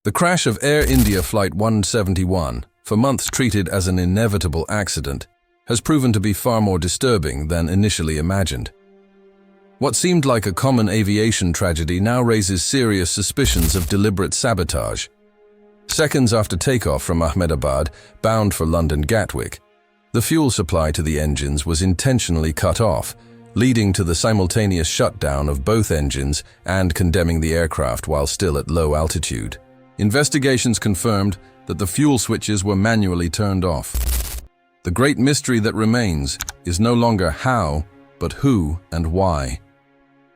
The crash of Air India Flight 171, for months treated as an inevitable accident, has proven to be far more disturbing than initially imagined. What seemed like a common aviation tragedy now raises serious suspicions of deliberate sabotage. Seconds after takeoff from Ahmedabad, bound for London Gatwick, the fuel supply to the engines was intentionally cut off, leading to the simultaneous shutdown of both engines and condemning the aircraft while still at low altitude. Investigations confirmed that the fuel switches were manually turned off. The great mystery that remains is no longer how, but who and why.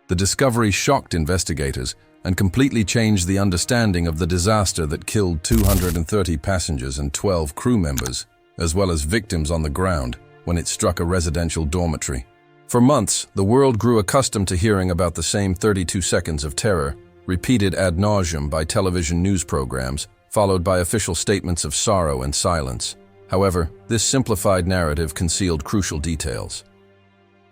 The discovery shocked investigators and completely changed the understanding of the disaster that killed 230 passengers and 12 crew members, as well as victims on the ground, when it struck a residential dormitory. For months, the world grew accustomed to hearing about the same 32 seconds of terror, repeated ad nauseum by television news programs, followed by official statements of sorrow and silence. However, this simplified narrative concealed crucial details.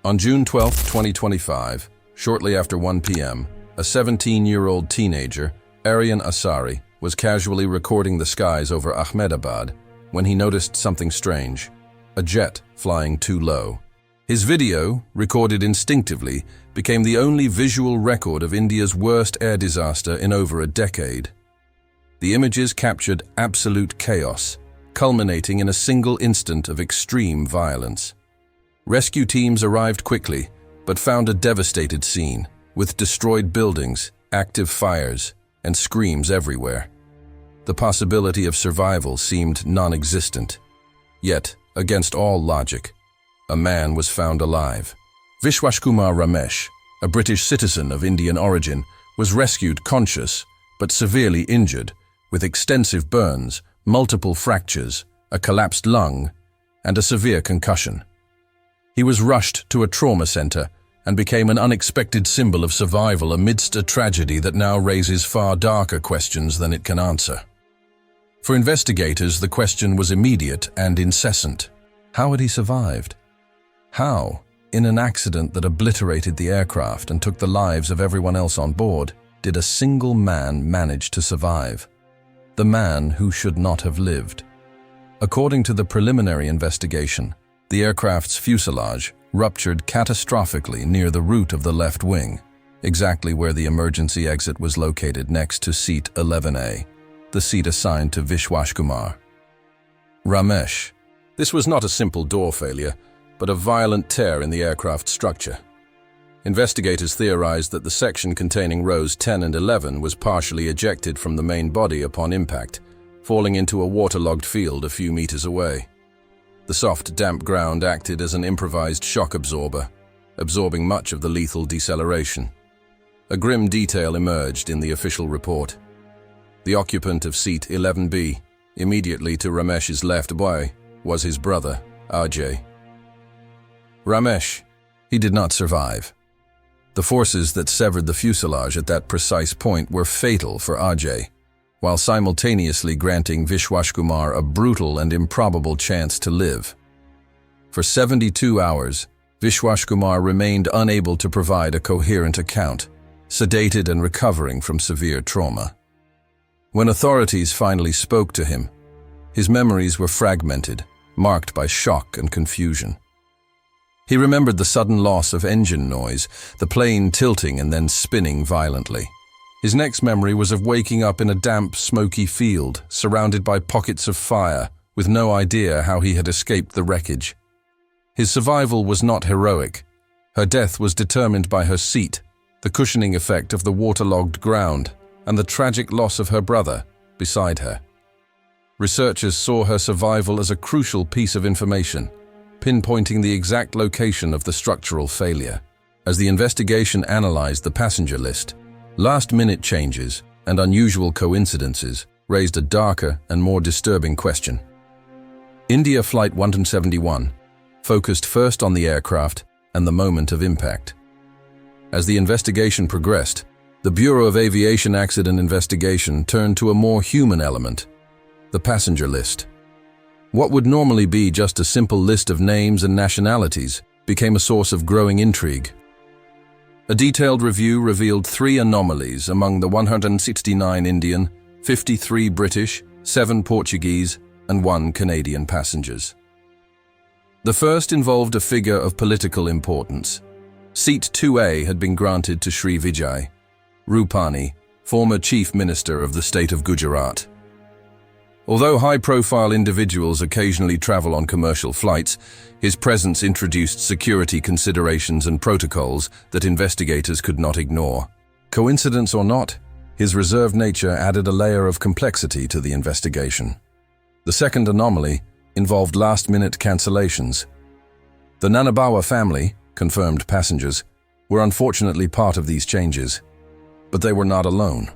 On June 12, 2025, shortly after 1 p.m., a 17-year-old teenager, Aryan Asari, was casually recording the skies over Ahmedabad when he noticed something strange: a jet flying too low. His video, recorded instinctively, became the only visual record of India's worst air disaster in over a decade. The images captured absolute chaos, culminating in a single instant of extreme violence. Rescue teams arrived quickly, but found a devastated scene, with destroyed buildings, active fires, and screams everywhere. The possibility of survival seemed non-existent. Yet, against all logic, a man was found alive. Vishwashkumar Ramesh, a British citizen of Indian origin, was rescued conscious but severely injured, with extensive burns, multiple fractures, a collapsed lung, and a severe concussion. He was rushed to a trauma center and became an unexpected symbol of survival amidst a tragedy that now raises far darker questions than it can answer. For investigators, the question was immediate and incessant. How had he survived? How, in an accident that obliterated the aircraft and took the lives of everyone else on board, did a single man manage to survive? The man who should not have lived. According to the preliminary investigation, the aircraft's fuselage ruptured catastrophically near the root of the left wing, exactly where the emergency exit was located next to seat 11A, the seat assigned to Vishwashkumar Ramesh. This was not a simple door failure, but a violent tear in the aircraft structure. Investigators theorized that the section containing rows 10 and 11 was partially ejected from the main body upon impact, falling into a waterlogged field a few meters away. The soft, damp ground acted as an improvised shock absorber, absorbing much of the lethal deceleration. A grim detail emerged in the official report. The occupant of seat 11B, immediately to Ramesh's left was his brother, Ajay. Ramesh, he did not survive. The forces that severed the fuselage at that precise point were fatal for Ajay, while simultaneously granting Vishwashkumar a brutal and improbable chance to live. For 72 hours, Vishwashkumar remained unable to provide a coherent account, sedated and recovering from severe trauma. When authorities finally spoke to him, his memories were fragmented, marked by shock and confusion. He remembered the sudden loss of engine noise, the plane tilting and then spinning violently. His next memory was of waking up in a damp, smoky field, surrounded by pockets of fire, with no idea how he had escaped the wreckage. His survival was not heroic. Her death was determined by her seat, the cushioning effect of the waterlogged ground, and the tragic loss of her brother beside her. Researchers saw her survival as a crucial piece of information, pinpointing the exact location of the structural failure. As the investigation analyzed the passenger list, last-minute changes and unusual coincidences raised a darker and more disturbing question. India Flight 171 focused first on the aircraft and the moment of impact. As the investigation progressed, the Bureau of Aviation Accident Investigation turned to a more human element: the passenger list. What would normally be just a simple list of names and nationalities became a source of growing intrigue. A detailed review revealed 3 anomalies among the 169 Indian, 53 British, 7 Portuguese, and 1 Canadian passengers. The first involved a figure of political importance. Seat 2A had been granted to Sri Vijay Rupani, former Chief Minister of the state of Gujarat. Although high-profile individuals occasionally travel on commercial flights, his presence introduced security considerations and protocols that investigators could not ignore. Coincidence or not, his reserved nature added a layer of complexity to the investigation. The second anomaly involved last-minute cancellations. The Nanabawa family, confirmed passengers, were unfortunately part of these changes, but they were not alone.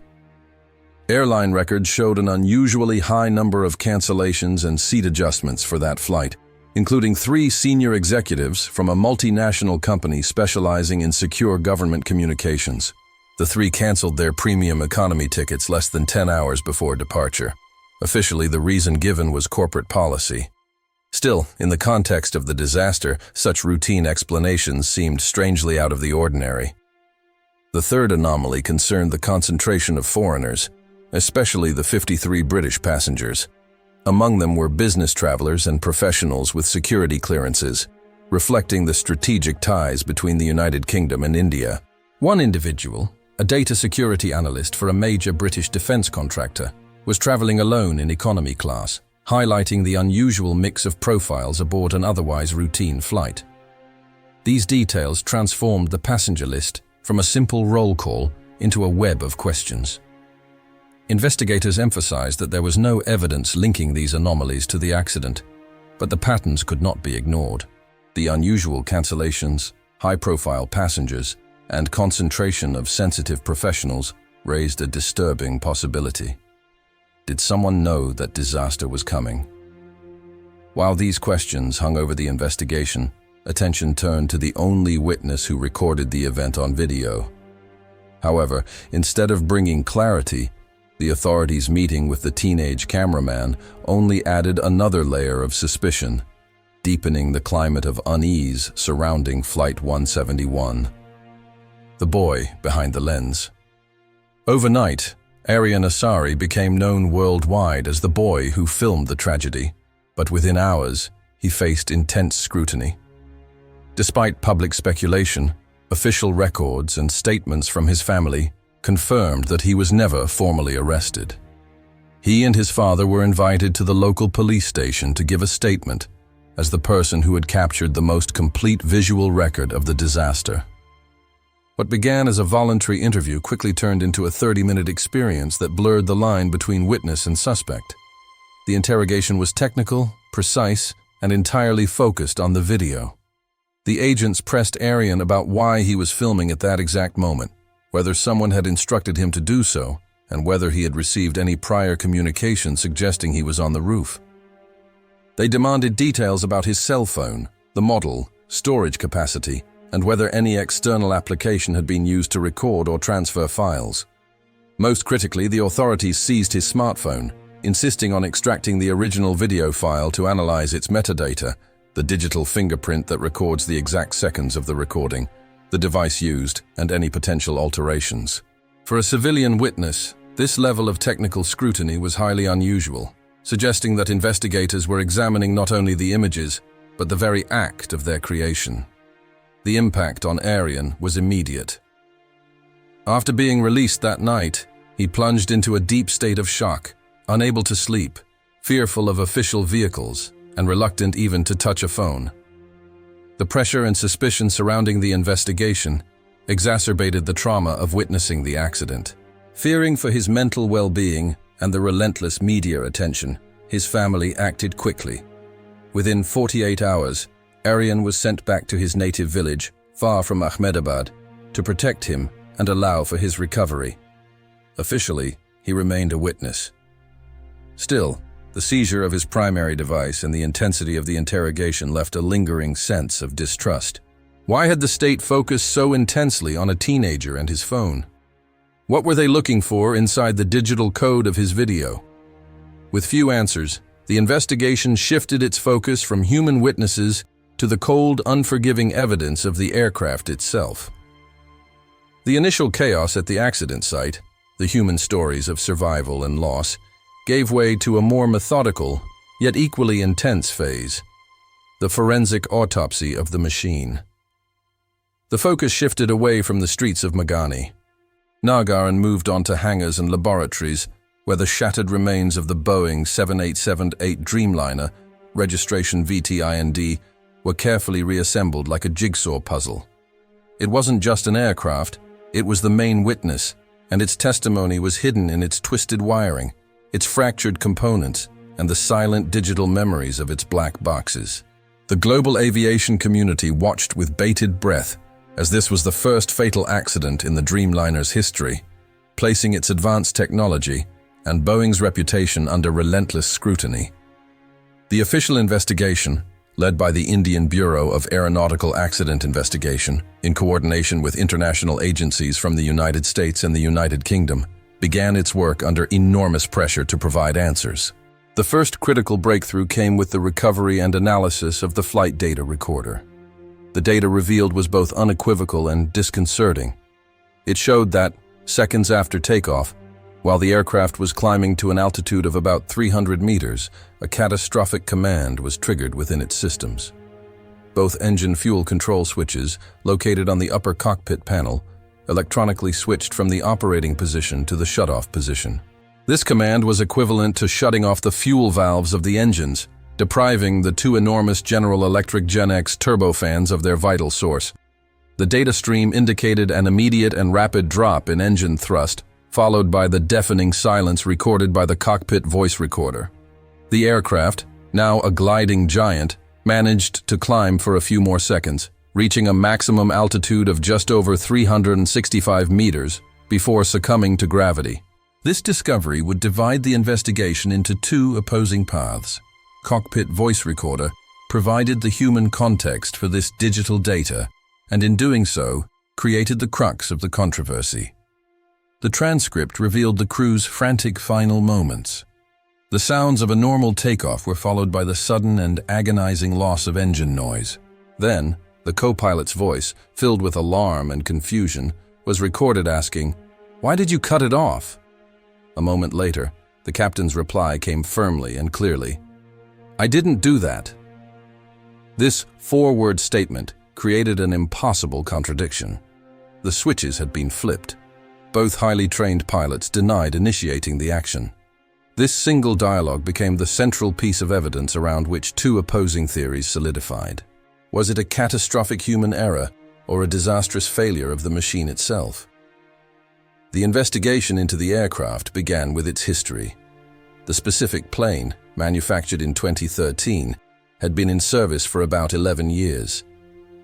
Airline records showed an unusually high number of cancellations and seat adjustments for that flight, including 3 senior executives from a multinational company specializing in secure government communications. The 3 canceled their premium economy tickets less than 10 hours before departure. Officially, the reason given was corporate policy. Still, in the context of the disaster, such routine explanations seemed strangely out of the ordinary. The third anomaly concerned the concentration of foreigners, especially the 53 British passengers. Among them were business travelers and professionals with security clearances, reflecting the strategic ties between the United Kingdom and India. One individual, a data security analyst for a major British defense contractor, was traveling alone in economy class, highlighting the unusual mix of profiles aboard an otherwise routine flight. These details transformed the passenger list from a simple roll call into a web of questions. Investigators emphasized that there was no evidence linking these anomalies to the accident, but the patterns could not be ignored. The unusual cancellations, high-profile passengers, and concentration of sensitive professionals raised a disturbing possibility. Did someone know that disaster was coming? While these questions hung over the investigation, attention turned to the only witness who recorded the event on video. However, instead of bringing clarity, the authorities' meeting with the teenage cameraman only added another layer of suspicion, deepening the climate of unease surrounding Flight 171. The boy behind the lens. Overnight, Aryan Asari became known worldwide as the boy who filmed the tragedy, but within hours, he faced intense scrutiny. Despite public speculation, official records and statements from his family confirmed that he was never formally arrested. He and his father were invited to the local police station to give a statement as the person who had captured the most complete visual record of the disaster. What began as a voluntary interview quickly turned into a 30-minute experience that blurred the line between witness and suspect. The interrogation was technical, precise, and entirely focused on the video. The agents pressed Aryan about why he was filming at that exact moment, whether someone had instructed him to do so, and whether he had received any prior communication suggesting he was on the roof. They demanded details about his cell phone, the model, storage capacity, and whether any external application had been used to record or transfer files. Most critically, the authorities seized his smartphone, insisting on extracting the original video file to analyze its metadata, the digital fingerprint that records the exact seconds of the recording, the device used, and any potential alterations. For a civilian witness, this level of technical scrutiny was highly unusual, suggesting that investigators were examining not only the images, but the very act of their creation. The impact on Aryan was immediate. After being released that night, he plunged into a deep state of shock, unable to sleep, fearful of official vehicles, and reluctant even to touch a phone. The pressure and suspicion surrounding the investigation exacerbated the trauma of witnessing the accident. Fearing for his mental well-being and the relentless media attention, his family acted quickly. Within 48 hours, Aryan was sent back to his native village, far from Ahmedabad, to protect him and allow for his recovery. Officially, he remained a witness. Still, the seizure of his primary device and the intensity of the interrogation left a lingering sense of distrust. Why had the state focused so intensely on a teenager and his phone? What were they looking for inside the digital code of his video? With few answers, the investigation shifted its focus from human witnesses to the cold, unforgiving evidence of the aircraft itself. The initial chaos at the accident site, the human stories of survival and loss, gave way to a more methodical, yet equally intense phase, the forensic autopsy of the machine. The focus shifted away from the streets of Magani, Nagar, and moved on to hangars and laboratories where the shattered remains of the Boeing 7878 Dreamliner, registration VTIND, were carefully reassembled like a jigsaw puzzle. It wasn't just an aircraft, it was the main witness, and its testimony was hidden in its twisted wiring, its fractured components, and the silent digital memories of its black boxes. The global aviation community watched with bated breath as this was the first fatal accident in the Dreamliner's history, placing its advanced technology and Boeing's reputation under relentless scrutiny. The official investigation, led by the Indian Bureau of Aeronautical Accident Investigation, in coordination with international agencies from the United States and the United Kingdom, began its work under enormous pressure to provide answers. The first critical breakthrough came with the recovery and analysis of the flight data recorder. The data revealed was both unequivocal and disconcerting. It showed that, seconds after takeoff, while the aircraft was climbing to an altitude of about 300 meters, a catastrophic command was triggered within its systems. Both engine fuel control switches, located on the upper cockpit panel, electronically switched from the operating position to the shut-off position. This command was equivalent to shutting off the fuel valves of the engines, depriving the two enormous General Electric Gen X turbofans of their vital source. The data stream indicated an immediate and rapid drop in engine thrust, followed by the deafening silence recorded by the cockpit voice recorder. The aircraft, now a gliding giant, managed to climb for a few more seconds, reaching a maximum altitude of just over 365 meters before succumbing to gravity. This discovery would divide the investigation into two opposing paths. Cockpit voice recorder provided the human context for this digital data, and in doing so, created the crux of the controversy. The transcript revealed the crew's frantic final moments. The sounds of a normal takeoff were followed by the sudden and agonizing loss of engine noise. Then, the co-pilot's voice, filled with alarm and confusion, was recorded asking, "Why did you cut it off?" A moment later, the captain's reply came firmly and clearly, "I didn't do that." This four-word statement created an impossible contradiction. The switches had been flipped. Both highly trained pilots denied initiating the action. This single dialogue became the central piece of evidence around which two opposing theories solidified. Was it a catastrophic human error or a disastrous failure of the machine itself? The investigation into the aircraft began with its history. The specific plane, manufactured in 2013, had been in service for about 11 years.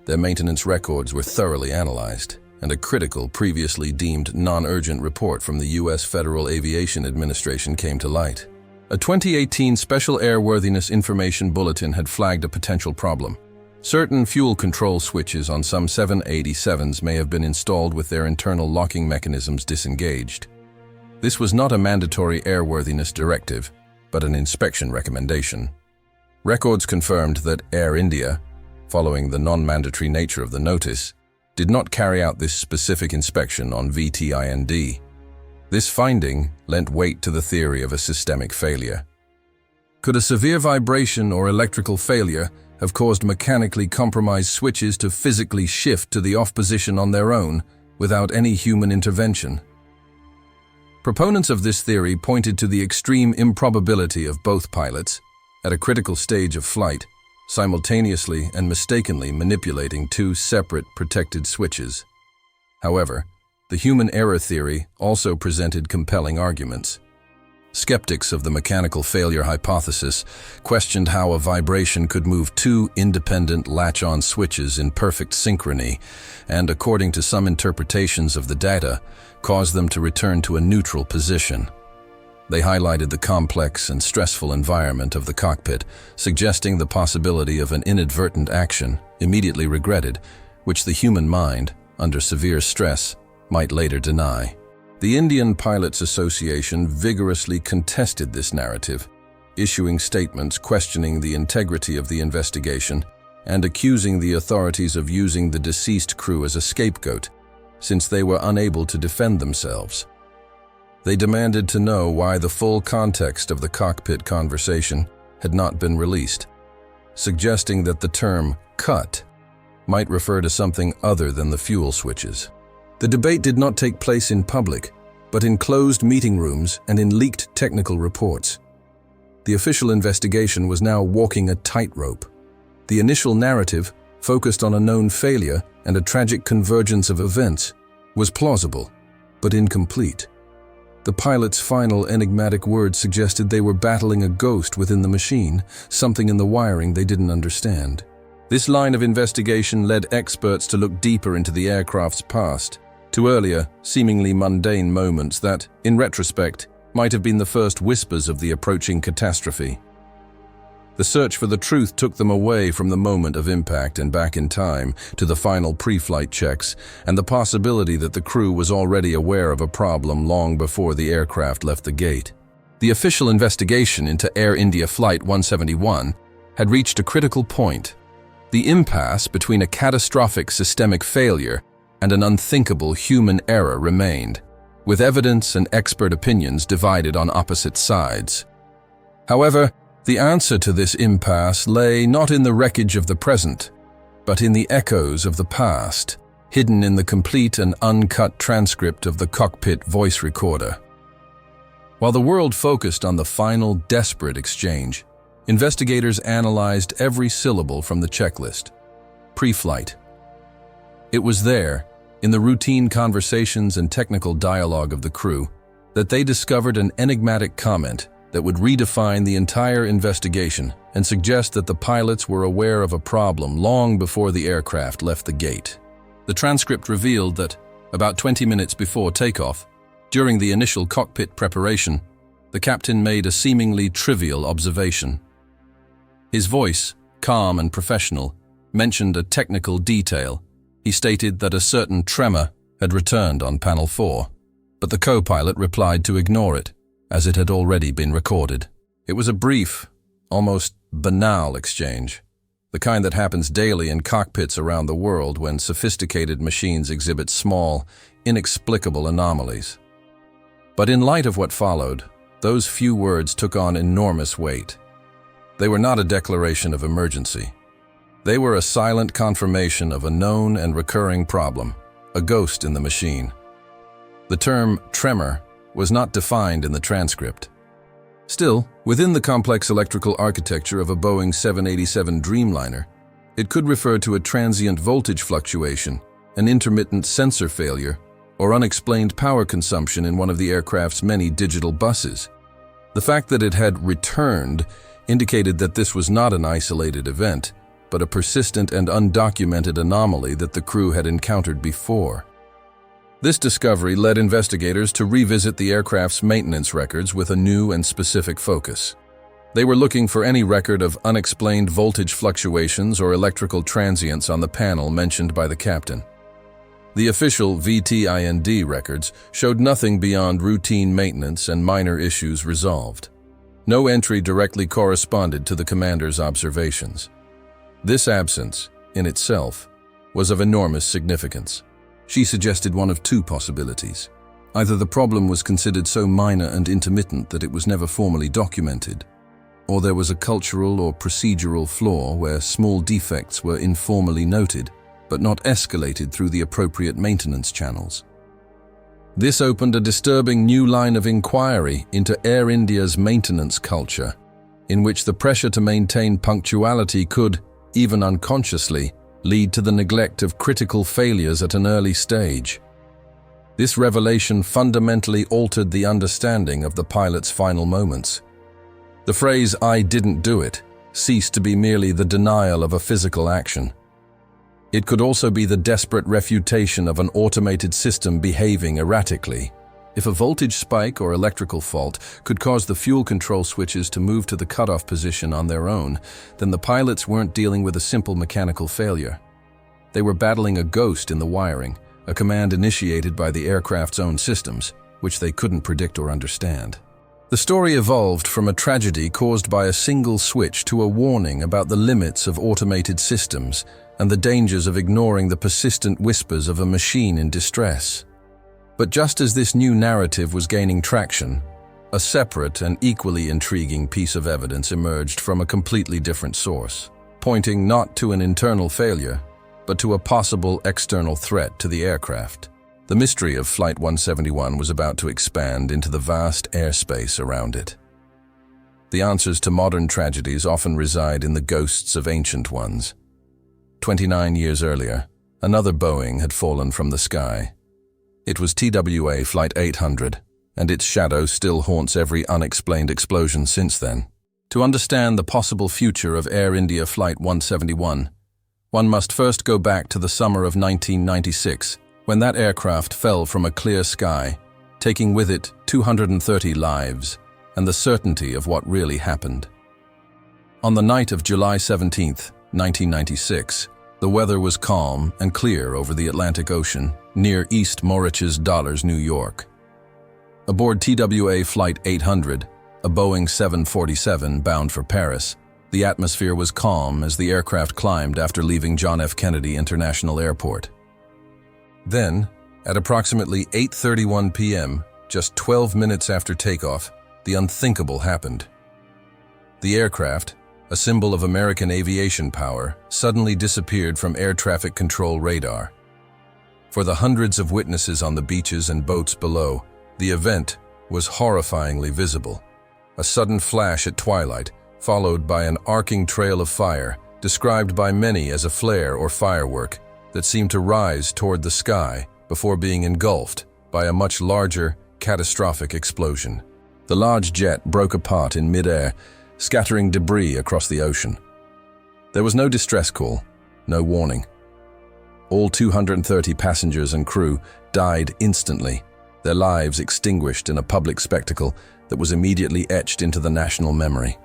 Their maintenance records were thoroughly analyzed, and a critical, previously deemed non-urgent report from the U.S. Federal Aviation Administration came to light. A 2018 Special Airworthiness Information Bulletin had flagged a potential problem. Certain fuel control switches on some 787s may have been installed with their internal locking mechanisms disengaged. This was not a mandatory airworthiness directive, but an inspection recommendation. Records confirmed that Air India, following the non-mandatory nature of the notice, did not carry out this specific inspection on VTIND. This finding lent weight to the theory of a systemic failure. Could a severe vibration or electrical failure have caused mechanically compromised switches to physically shift to the off position on their own without any human intervention? Proponents of this theory pointed to the extreme improbability of both pilots, at a critical stage of flight, simultaneously and mistakenly manipulating two separate protected switches. However, the human error theory also presented compelling arguments. Skeptics of the mechanical failure hypothesis questioned how a vibration could move two independent latch-on switches in perfect synchrony and, according to some interpretations of the data, cause them to return to a neutral position. They highlighted the complex and stressful environment of the cockpit, suggesting the possibility of an inadvertent action, immediately regretted, which the human mind, under severe stress, might later deny. The Indian Pilots Association vigorously contested this narrative, issuing statements questioning the integrity of the investigation and accusing the authorities of using the deceased crew as a scapegoat, since they were unable to defend themselves. They demanded to know why the full context of the cockpit conversation had not been released, suggesting that the term "cut" might refer to something other than the fuel switches. The debate did not take place in public, but in closed meeting rooms and in leaked technical reports. The official investigation was now walking a tightrope. The initial narrative, focused on a known failure and a tragic convergence of events, was plausible, but incomplete. The pilot's final enigmatic words suggested they were battling a ghost within the machine, something in the wiring they didn't understand. This line of investigation led experts to look deeper into the aircraft's past, to earlier, seemingly mundane moments that, in retrospect, might have been the first whispers of the approaching catastrophe. The search for the truth took them away from the moment of impact and back in time to the final pre-flight checks and the possibility that the crew was already aware of a problem long before the aircraft left the gate. The official investigation into Air India Flight 171 had reached a critical point. The impasse between a catastrophic systemic failure and an unthinkable human error remained, with evidence and expert opinions divided on opposite sides. However, the answer to this impasse lay not in the wreckage of the present, but in the echoes of the past, hidden in the complete and uncut transcript of the cockpit voice recorder. While the world focused on the final, desperate exchange, investigators analyzed every syllable from the checklist. Pre-flight. It was there, in the routine conversations and technical dialogue of the crew, that they discovered an enigmatic comment that would redefine the entire investigation and suggest that the pilots were aware of a problem long before the aircraft left the gate. The transcript revealed that, about 20 minutes before takeoff, during the initial cockpit preparation, the captain made a seemingly trivial observation. His voice, calm and professional, mentioned a technical detail. He stated that a certain tremor had returned on panel 4, but the co-pilot replied to ignore it, as it had already been recorded. It was a brief, almost banal exchange, the kind that happens daily in cockpits around the world when sophisticated machines exhibit small, inexplicable anomalies. But in light of what followed, those few words took on enormous weight. They were not a declaration of emergency. They were a silent confirmation of a known and recurring problem, a ghost in the machine. The term tremor was not defined in the transcript. Still, within the complex electrical architecture of a Boeing 787 Dreamliner, it could refer to a transient voltage fluctuation, an intermittent sensor failure, or unexplained power consumption in one of the aircraft's many digital buses. The fact that it had returned indicated that this was not an isolated event, but a persistent and undocumented anomaly that the crew had encountered before. This discovery led investigators to revisit the aircraft's maintenance records with a new and specific focus. They were looking for any record of unexplained voltage fluctuations or electrical transients on the panel mentioned by the captain. The official VTIND records showed nothing beyond routine maintenance and minor issues resolved. No entry directly corresponded to the commander's observations. This absence, in itself, was of enormous significance. She suggested one of two possibilities. Either the problem was considered so minor and intermittent that it was never formally documented, or there was a cultural or procedural flaw where small defects were informally noted, but not escalated through the appropriate maintenance channels. This opened a disturbing new line of inquiry into Air India's maintenance culture, in which the pressure to maintain punctuality could, even unconsciously, lead to the neglect of critical failures at an early stage. This revelation fundamentally altered the understanding of the pilot's final moments. The phrase, "I didn't do it," ceased to be merely the denial of a physical action. It could also be the desperate refutation of an automated system behaving erratically. If a voltage spike or electrical fault could cause the fuel control switches to move to the cutoff position on their own, then the pilots weren't dealing with a simple mechanical failure. They were battling a ghost in the wiring, a command initiated by the aircraft's own systems, which they couldn't predict or understand. The story evolved from a tragedy caused by a single switch to a warning about the limits of automated systems and the dangers of ignoring the persistent whispers of a machine in distress. But just as this new narrative was gaining traction, a separate and equally intriguing piece of evidence emerged from a completely different source, pointing not to an internal failure, but to a possible external threat to the aircraft. The mystery of Flight 171 was about to expand into the vast airspace around it. The answers to modern tragedies often reside in the ghosts of ancient ones. 29 years earlier, another Boeing had fallen from the sky. It was TWA Flight 800, and its shadow still haunts every unexplained explosion since then. To understand the possible future of Air India Flight 171, one must first go back to the summer of 1996, when that aircraft fell from a clear sky, taking with it 230 lives and the certainty of what really happened. On the night of July 17, 1996, the weather was calm and clear over the Atlantic Ocean near East Moriches, New York. Aboard TWA Flight 800, a Boeing 747 bound for Paris, the atmosphere was calm as the aircraft climbed after leaving John F. Kennedy International Airport. Then, at approximately 8:31 p.m., just 12 minutes after takeoff, the unthinkable happened. The aircraft, a symbol of American aviation power, suddenly disappeared from air traffic control radar. For the hundreds of witnesses on the beaches and boats below, the event was horrifyingly visible. A sudden flash at twilight, followed by an arcing trail of fire, described by many as a flare or firework, that seemed to rise toward the sky before being engulfed by a much larger, catastrophic explosion. The large jet broke apart in mid-air, scattering debris across the ocean. There was no distress call, no warning. All 230 passengers and crew died instantly, their lives extinguished in a public spectacle that was immediately etched into the national memory.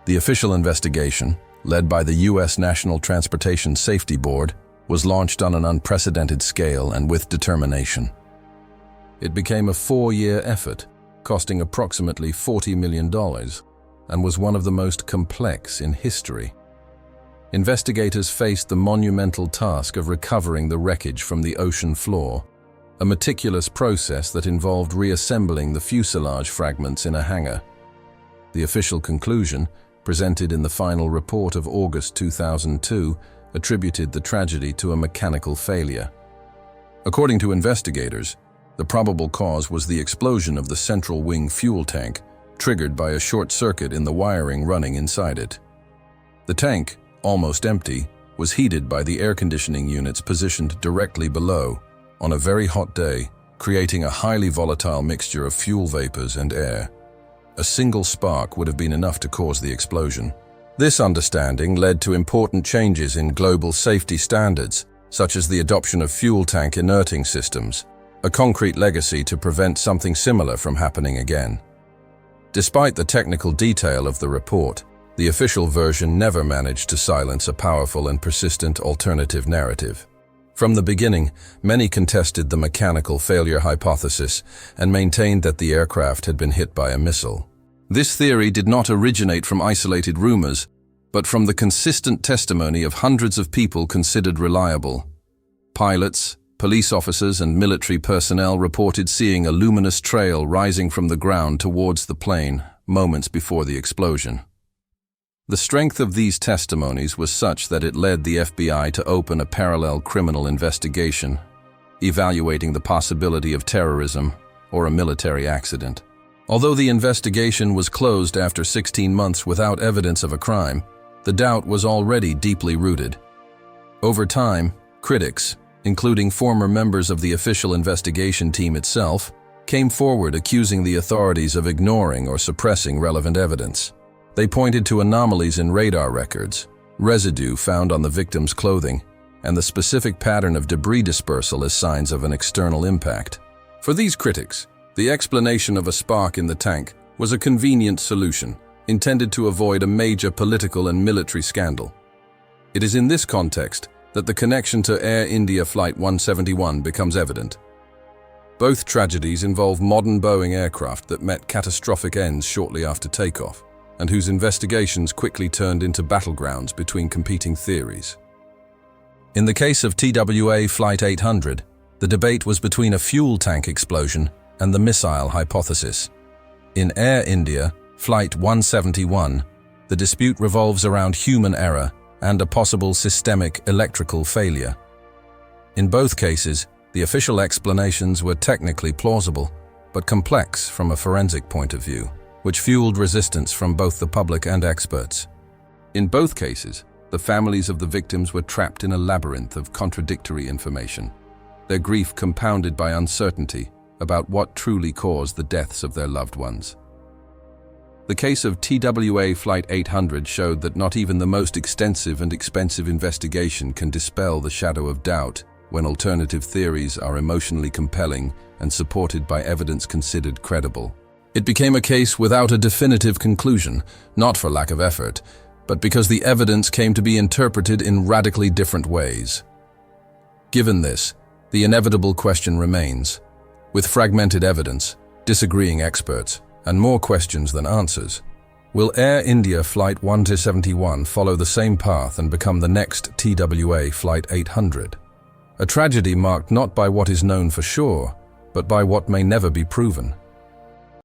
The official investigation, led by the U.S. National Transportation Safety Board, was launched on an unprecedented scale and with determination. It became a 4-year effort, costing approximately $40 million, and was one of the most complex in history. Investigators faced the monumental task of recovering the wreckage from the ocean floor, a meticulous process that involved reassembling the fuselage fragments in a hangar. The official conclusion, presented in the final report of August 2002, attributed the tragedy to a mechanical failure. According to investigators, the probable cause was the explosion of the central wing fuel tank, triggered by a short circuit in the wiring running inside it. The tank, almost empty, was heated by the air conditioning units positioned directly below, on a very hot day, creating a highly volatile mixture of fuel vapors and air. A single spark would have been enough to cause the explosion. This understanding led to important changes in global safety standards, such as the adoption of fuel tank inerting systems, a concrete legacy to prevent something similar from happening again. Despite the technical detail of the report, the official version never managed to silence a powerful and persistent alternative narrative. From the beginning, many contested the mechanical failure hypothesis and maintained that the aircraft had been hit by a missile. This theory did not originate from isolated rumors, but from the consistent testimony of hundreds of people considered reliable. Pilots, police officers, and military personnel reported seeing a luminous trail rising from the ground towards the plane moments before the explosion. The strength of these testimonies was such that it led the FBI to open a parallel criminal investigation, evaluating the possibility of terrorism or a military accident. Although the investigation was closed after 16 months without evidence of a crime, the doubt was already deeply rooted. Over time, critics, including former members of the official investigation team itself, came forward accusing the authorities of ignoring or suppressing relevant evidence. They pointed to anomalies in radar records, residue found on the victim's clothing, and the specific pattern of debris dispersal as signs of an external impact. For these critics, the explanation of a spark in the tank was a convenient solution, intended to avoid a major political and military scandal. It is in this context that the connection to Air India Flight 171 becomes evident. Both tragedies involve modern Boeing aircraft that met catastrophic ends shortly after takeoff, and whose investigations quickly turned into battlegrounds between competing theories. In the case of TWA Flight 800, The debate was between a fuel tank explosion and the missile hypothesis. In Air India, Flight 171, the dispute revolves around human error and a possible systemic electrical failure. In both cases, the official explanations were technically plausible, but complex from a forensic point of view, which fueled resistance from both the public and experts. In both cases, the families of the victims were trapped in a labyrinth of contradictory information, their grief compounded by uncertainty about what truly caused the deaths of their loved ones. The case of TWA Flight 800 showed that not even the most extensive and expensive investigation can dispel the shadow of doubt when alternative theories are emotionally compelling and supported by evidence considered credible. It became a case without a definitive conclusion, not for lack of effort, but because the evidence came to be interpreted in radically different ways. Given this, the inevitable question remains. With fragmented evidence, disagreeing experts, and more questions than answers, will Air India Flight 171 follow the same path and become the next TWA Flight 800? A tragedy marked not by what is known for sure, but by what may never be proven.